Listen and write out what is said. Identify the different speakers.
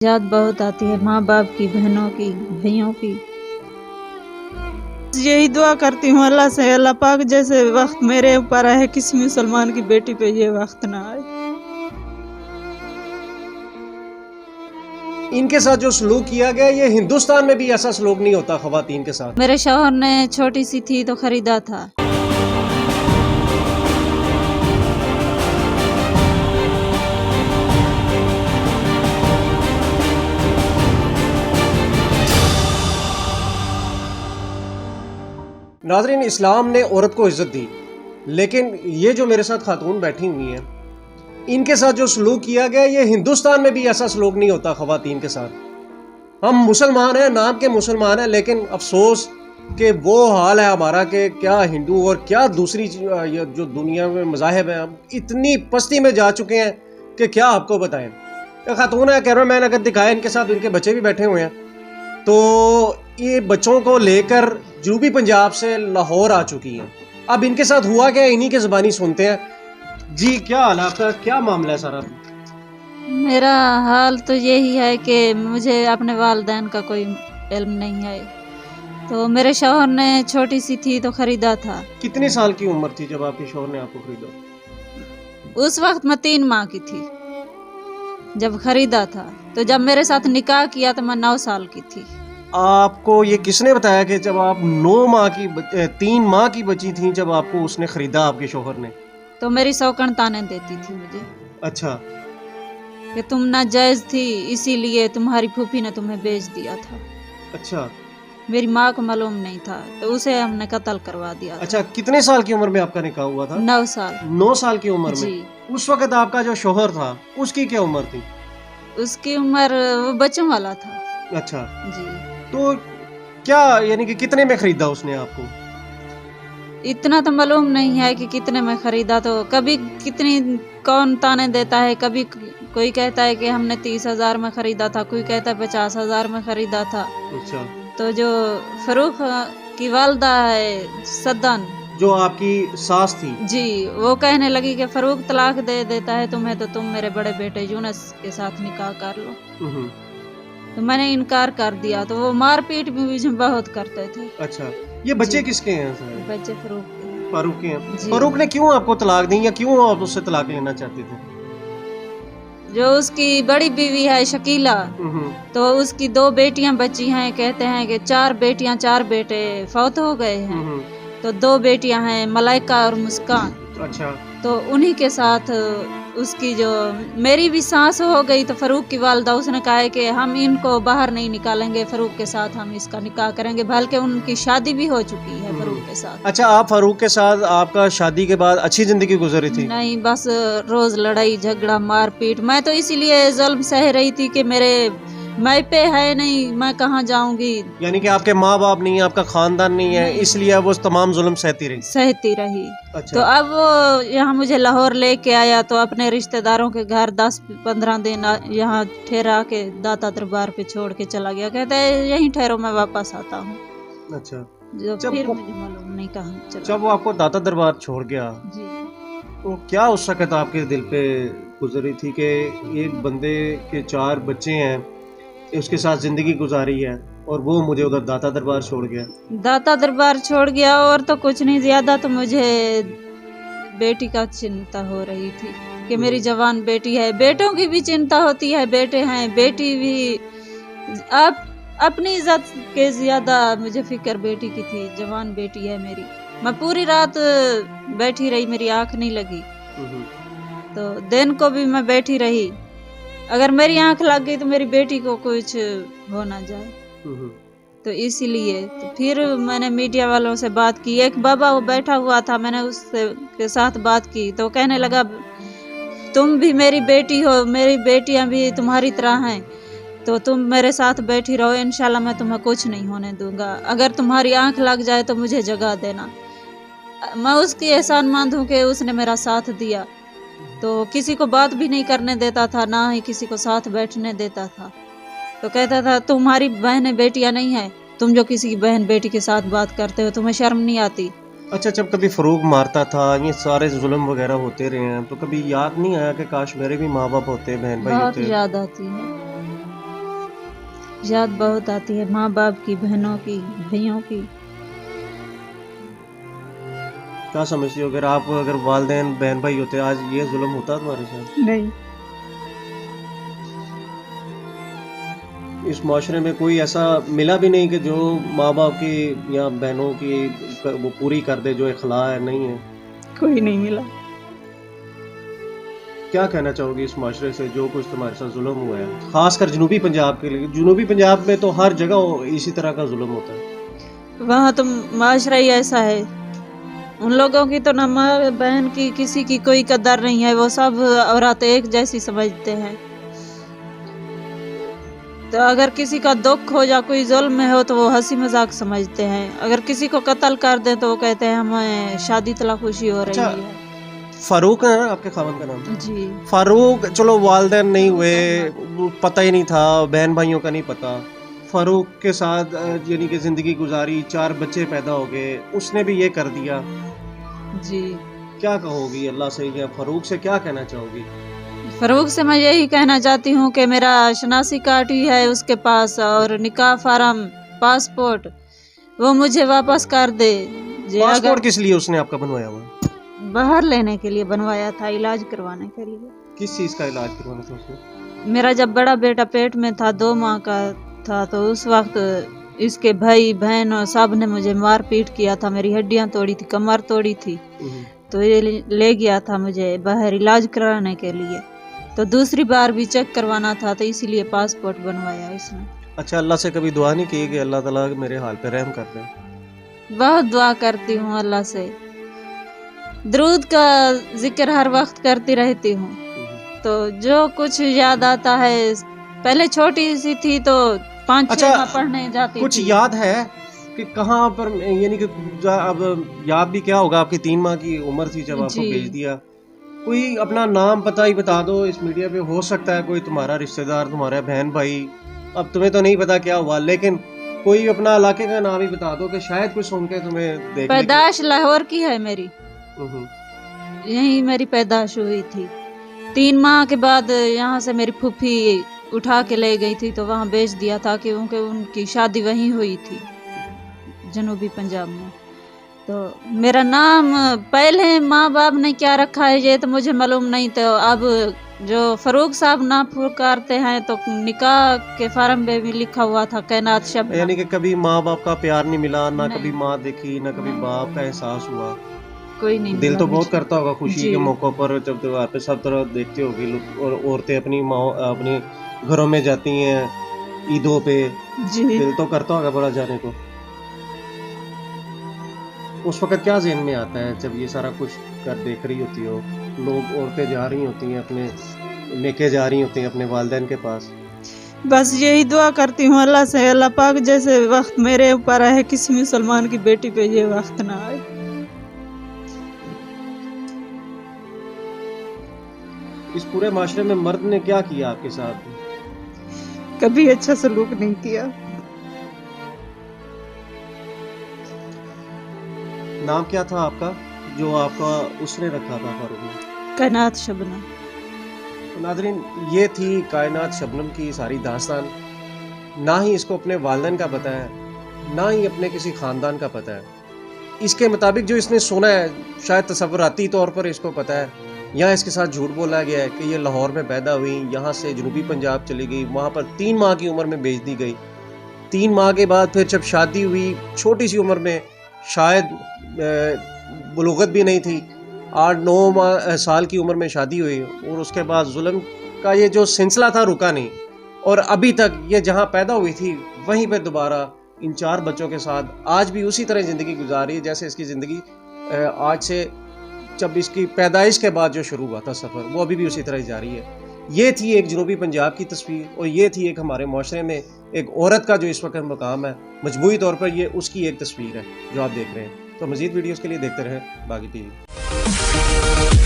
Speaker 1: याद बहुत आती है माँ बाप की, बहनों की, भाइयों की। यही दुआ करती हूँ अल्लाह से, अल्लाह पाक जैसे वक्त मेरे ऊपर आए किसी मुसलमान की बेटी पे ये वक्त ना आए।
Speaker 2: इनके साथ जो सलूक किया गया, ये हिंदुस्तान में भी ऐसा सलूक नहीं होता खवातीन के साथ।
Speaker 1: मेरे शौहर ने छोटी सी थी तो खरीदा था।
Speaker 2: नाज़रीन, इस्लाम ने औरत को इज्जत दी, लेकिन ये जो मेरे साथ खातून बैठी हुई हैं, इनके साथ जो सलूक किया गया, ये हिंदुस्तान में भी ऐसा सलूक नहीं होता खवातीन के साथ। हम मुसलमान हैं, नाम के मुसलमान हैं, लेकिन अफसोस कि वो हाल है हमारा कि क्या हिंदू और क्या दूसरी जो दुनिया में मज़ाहिब हैं, हम इतनी पस्ती में जा चुके हैं कि क्या आपको बताएं। एक खातून है, कैमरामैन अगर दिखाए, इनके साथ इनके बच्चे भी बैठे हुए हैं, तो ये बच्चों को लेकर जनूबी पंजाब से लाहौर आ चुकी हैं। अब इनके साथ हुआ क्या, इन्हीं की ज़बानी सुनते हैं। जी, क्या हाल है आपका, क्या मामला है सारा?
Speaker 1: मेरा हाल तो यही है कि मुझे अपने वालिदैन का कोई इल्म नहीं है, तो मेरे शौहर ने छोटी सी थी तो खरीदा था।
Speaker 2: कितने साल की उम्र थी जब आपके शौहर ने आपको खरीदा?
Speaker 1: उस वक्त मैं 3 माह की थी जब खरीदा था, तो जब मेरे साथ निकाह किया तो मैं 9 साल की थी।
Speaker 2: आपको ये किसने बताया कि जब आप 3 माह की बची थी जब आपको उसने खरीदा, आपके शौहर ने?
Speaker 1: तो मेरी सौकन ताने देती थी मुझे
Speaker 2: अच्छा।
Speaker 1: कि तुम नाजायज थी, इसीलिए तुम्हारी फूफी ने तुम्हें बेच दिया था।
Speaker 2: अच्छा।
Speaker 1: मेरी माँ को मालूम नहीं था, तो उसे हमने कत्ल करवा दिया था।
Speaker 2: अच्छा, कितने साल की उम्र में आपका निकाह हुआ था?
Speaker 1: 9 साल।
Speaker 2: 9 साल की उम्र
Speaker 1: जी।
Speaker 2: में? उस वक्त आपका जो शौहर था, उसकी क्या उम्र थी?
Speaker 1: उसकी उम्र वो बच्चों वाला था।
Speaker 2: अच्छा।
Speaker 1: जी।
Speaker 2: तो क्या, यानी कि कितने में खरीदा उसने आपको?
Speaker 1: इतना तो मालूम नहीं है कि कितने में खरीदा, तो कभी कितनी कौन ताने देता है, कभी कोई कहता है कि हमने 30,000 में खरीदा था, कोई कहता है 50,000 में खरीदा था।
Speaker 2: अच्छा।
Speaker 1: तो जो फरूख की वालदा है सदन,
Speaker 2: जो आपकी सास थी?
Speaker 1: जी, वो कहने लगी कि फरूख तलाक दे देता है तुम्हें, तो तुम मेरे बड़े बेटे यूनुस के साथ निकाह कर लो। तो मैंने इनकार कर दिया, तो वो मारपीट भी मुझे बहुत करते थे।
Speaker 2: अच्छा, ये बच्चे
Speaker 1: जी।
Speaker 2: किसके हैं सारे?
Speaker 1: बच्चे फरूख के हैं।
Speaker 2: फारूक के हैं।
Speaker 1: जी।
Speaker 2: फारूक ने क्यों आपको तलाक दी, या क्यों आप उससे तलाक लेना चाहते थे?
Speaker 1: जो उसकी बड़ी बीवी है शकीला, तो उसकी 2 बेटियां बची हैं। कहते हैं कि 4 बेटियां 4 बेटे फौत हो गए हैं, तो 2 बेटियां हैं मलाइका और मुस्कान।
Speaker 2: अच्छा।
Speaker 1: तो उन्हीं के साथ उसकी जो मेरी भी सांस हो गई, तो फरूक की वालदा उसने कहा है कि हम इनको बाहर नहीं निकालेंगे, फरूक के साथ हम इसका निकाह करेंगे, बल्कि उनकी शादी भी हो चुकी है फरूक के साथ।
Speaker 2: अच्छा, आप फारूक के साथ आपका शादी के बाद अच्छी जिंदगी गुजरी थी?
Speaker 1: नहीं, बस रोज लड़ाई झगड़ा मारपीट। मैं तो इसीलिए जुल्म सह रही थी कि मेरे मायपे है नहीं, मैं कहाँ जाऊंगी।
Speaker 2: यानी कि आपके माँ बाप नहीं है, आपका खानदान नहीं है,
Speaker 1: नहीं।
Speaker 2: इसलिए वो तमाम जुल्म सहती रही। अच्छा।
Speaker 1: तो अब वो यहाँ मुझे लाहौर लेके आया, तो अपने रिश्तेदारों के घर 10-15 दिन यहाँ ठहरा के दाता दरबार पे छोड़ के चला गया। कहता है यहीं ठहरो, मैं वापस आता हूँ।
Speaker 2: अच्छा।
Speaker 1: जो फिर मुझे मालूम नहीं कहाँ चला।
Speaker 2: जब वो आपको दाता दरबार छोड़ गया,
Speaker 1: जी।
Speaker 2: तो क्या उस वक्त आपके दिल पे गुजरी थी कि एक बंदे के 4 बच्चे हैं, उसके साथ जिंदगी गुजारी है, और वो मुझे उधर दाता दरबार छोड़ गया?
Speaker 1: दाता दरबार छोड़ गया, और तो कुछ नहीं, ज्यादा तो मुझे बेटी का चिंता हो रही थी कि मेरी जवान बेटी है। बेटों की भी चिंता होती है, बेटे हैं, बेटी भी। अब अपनी इज्जत के ज्यादा मुझे फिक्र बेटी की थी। जवान बेटी है मेरी। मैं पूरी रात बैठी रही, मेरी आंख नहीं लगी, तो दिन को भी मैं बैठी रही। अगर मेरी आंख लग गई तो मेरी बेटी को कुछ हो ना जाए, तो इसीलिए तो फिर मैंने मीडिया वालों से बात की। एक बाबा वो बैठा हुआ था, मैंने उससे के साथ बात की, तो कहने लगा तुम भी मेरी बेटी हो, मेरी बेटियां भी तुम्हारी तरह हैं, तो तुम मेरे साथ बैठी रहो, इंशाल्लाह मैं तुम्हें कुछ नहीं होने दूंगा। अगर तुम्हारी आंख लग जाए तो मुझे जगा देना। मैं उसकी एहसानमंद हूँ कि उसने मेरा साथ दिया, तो किसी को बात भी नहीं करने देता था, ना ही किसी को साथ बैठने देता था। तो कहता था तुम्हारी बहनें बेटियां नहीं है, तुम जो किसी की बहन बेटी के साथ बात करते हो, तुम्हें शर्म नहीं आती?
Speaker 2: अच्छा, जब कभी फरूक मारता था, ये सारे जुल्म वगैरह होते रहे हैं, तो कभी याद नहीं आया कि काश मेरे भी माँ बाप होते, बहन भाई
Speaker 1: बहुत
Speaker 2: होते?
Speaker 1: याद आती है। याद बहुत आती है माँ बाप की, बहनों की, भाइयों की।
Speaker 2: क्या समझती हो, अगर वालिदैन बहन भाई होते आज ये जुल्म होता तुम्हारे साथ?
Speaker 1: नहीं,
Speaker 2: इस माशरे में कोई ऐसा मिला भी नहीं कि जो माँ बाप की या बहनों की वो पूरी कर दे, जो इखला है नहीं है?
Speaker 1: कोई नहीं मिला।
Speaker 2: क्या कहना चाहोगी इस माशरे से जो कुछ तुम्हारे साथ जुल्म हुआ है, खासकर जनूबी पंजाब के लिए? जनूबी पंजाब में तो हर जगह इसी तरह का जुल्म होता है।
Speaker 1: वहाँ तो माशरा ही ऐसा है, उन लोगों की तो ना माँ बहन की किसी की कोई कदर नहीं है, वो सब औरत एक जैसी समझते हैं। तो अगर किसी का दुख हो या कोई जुल्म हो तो वो हंसी मजाक समझते हैं, अगर किसी को कत्ल कर दे तो वो कहते हैं हमें शादी तलाखुशी हो रही
Speaker 2: अच्छा,
Speaker 1: है।
Speaker 2: फारूक है ना आपके खावन का नाम?
Speaker 1: जी,
Speaker 2: फारूक, चलो वालिदैन नहीं हुए, पता ही नहीं था, बहन भाइयों का नहीं पता, फारूक के साथ यानी कि ज़िंदगी गुजारी, 4 बच्चे पैदा हो गए, उसने भी ये कर दिया।
Speaker 1: जी।
Speaker 2: क्या कहोगी अल्लाह से या फारूक से क्या कहना चाहोगी?
Speaker 1: फरूक से मैं यही कहना चाहती हूँ कि मेरा शनासी कार्ड ही है उसके पास और निकाह फार्म, पासपोर्ट वो मुझे वापस कर दे।
Speaker 2: पासपोर्ट किस लिए उसने आपका बनवाया हुआ?
Speaker 1: बाहर लेने के लिए बनवाया था, इलाज करवाने के लिए।
Speaker 2: किस चीज़ का इलाज करवाना था उसने?
Speaker 1: मेरा जब बड़ा बेटा पेट में था, 2 माह का था, तो उस वक्त इसके भाई बहन और सब ने मुझे मार पीट किया था, मेरी हड्डियां तोड़ी थी, कमर तोड़ी थी। तो ये ले गया था मुझे बाहर इलाज कराने के लिए, तो दूसरी बार भी चेक करवाना था, तो इसीलिए पासपोर्ट बनवाया इसने।
Speaker 2: अच्छा, अल्लाह से कभी दुआ नहीं की कि अल्लाह ताला मेरे हाल पे रहम कर दे?
Speaker 1: बहुत दुआ करती हूँ अल्लाह से, दरूद का जिक्र हर वक्त करती रहती हूँ, तो जो कुछ याद आता है, पहले छोटी सी थी तो 5-6 माह पढ़ने जाती
Speaker 2: कुछ
Speaker 1: थी।
Speaker 2: याद है कि कहाँ पर, यानी कि अब याद भी क्या होगा, आपकी 3 माह की उम्र थी जब आपको
Speaker 1: जी।
Speaker 2: भेज दिया। कोई अपना नाम पता ही बता दो इस मीडिया पे, हो सकता है कोई तुम्हारा रिश्तेदार, तुम्हारा बहन भाई, अब तुम्हें तो नहीं पता क्या हुआ, लेकिन कोई अपना इलाके का नाम ही बता दो कि शायद कुछ सुन के तुम्हें देख।
Speaker 1: पैदाश लाहौर की है मेरी, यही मेरी पैदाश हुई थी। 3 माह के बाद यहाँ से मेरी फूफी उठा के ले गई थी, तो वहाँ बेच दिया था क्योंकि उनकी शादी वहीं हुई थी जनूबी पंजाब में। तो मेरा नाम पहले माँ बाप ने क्या रखा है ये तो मुझे मालूम नहीं, तो अब जो फरूक साहब ना पुकारते हैं तो निकाह के फार्म में भी लिखा हुआ था कैनात शब्द।
Speaker 2: यानी कि कभी माँ बाप का प्यार नहीं मिला, ना
Speaker 1: नहीं।
Speaker 2: कभी माँ देखी, ना कभी बाप का एहसास हुआ?
Speaker 1: कोई नहीं
Speaker 2: दिल
Speaker 1: मिला
Speaker 2: तो बहुत
Speaker 1: मुझे।
Speaker 2: करता होगा खुशी
Speaker 1: जी।
Speaker 2: के मौक़ों पर, जब त्योहार पे सब तरह देखते होगे लोग, और औरतें अपनी माँ अपने घरों में जाती हैं ईदों पे,
Speaker 1: जी।
Speaker 2: दिल तो करता होगा बड़ा जाने को। उस वक्त क्या ज़हन में आता है जब ये सारा कुछ कर देख रही होती हो, लोग, औरतें जा रही होती हैं अपने लेके जा रही होती हैं अपने वालिदैन के पास?
Speaker 1: बस यही दुआ करती हूँ अल्लाह से, अल्लाह पाक जैसे वक्त मेरे ऊपर आए किसी मुसलमान की बेटी पे ये वक्त ना आए।
Speaker 2: इस पूरे माशरे में मर्द ने क्या किया आपके साथ?
Speaker 1: कभी अच्छा सलूक नहीं किया।
Speaker 2: नाम क्या था आपका जो आपका उसने रखा था फारूक ने?
Speaker 1: कैनात शबनम।
Speaker 2: तो नाज़रीन, ये थी कायनात शबनम की सारी दास्तान। ना ही इसको अपने वालिदैन का पता है, ना ही अपने किसी ख़ानदान का पता है। इसके मुताबिक जो इसने सुना है, शायद तसव्वुराती तौर पर इसको पता है, यहाँ इसके साथ झूठ बोला गया है कि ये लाहौर में पैदा हुई, यहाँ से जनूबी पंजाब चली गई, वहाँ पर 3 माह की उम्र में भेज दी गई। 3 माह के बाद फिर जब शादी हुई, छोटी सी उम्र में, शायद बुलूगत भी नहीं थी, 8-9 साल की उम्र में शादी हुई, और उसके बाद जुल्म का ये जो सिलसिला था रुका नहीं, और अभी तक ये जहाँ पैदा हुई थी वहीं पे दोबारा इन 4 बच्चों के साथ आज भी उसी तरह ज़िंदगी गुजारी है जैसे इसकी ज़िंदगी आज से जब इसकी पैदाइश के बाद जो शुरू हुआ था सफ़र, वो अभी भी उसी तरह जारी है। ये थी एक जनूबी पंजाब की तस्वीर, और ये थी एक हमारे माशरे में एक औरत का जो इस वक्त मकाम है, मजबूरी तौर पर ये उसकी एक तस्वीर है जो आप देख रहे हैं। तो मज़ीद वीडियोज़ के लिए देखते रहें बागी टीवी।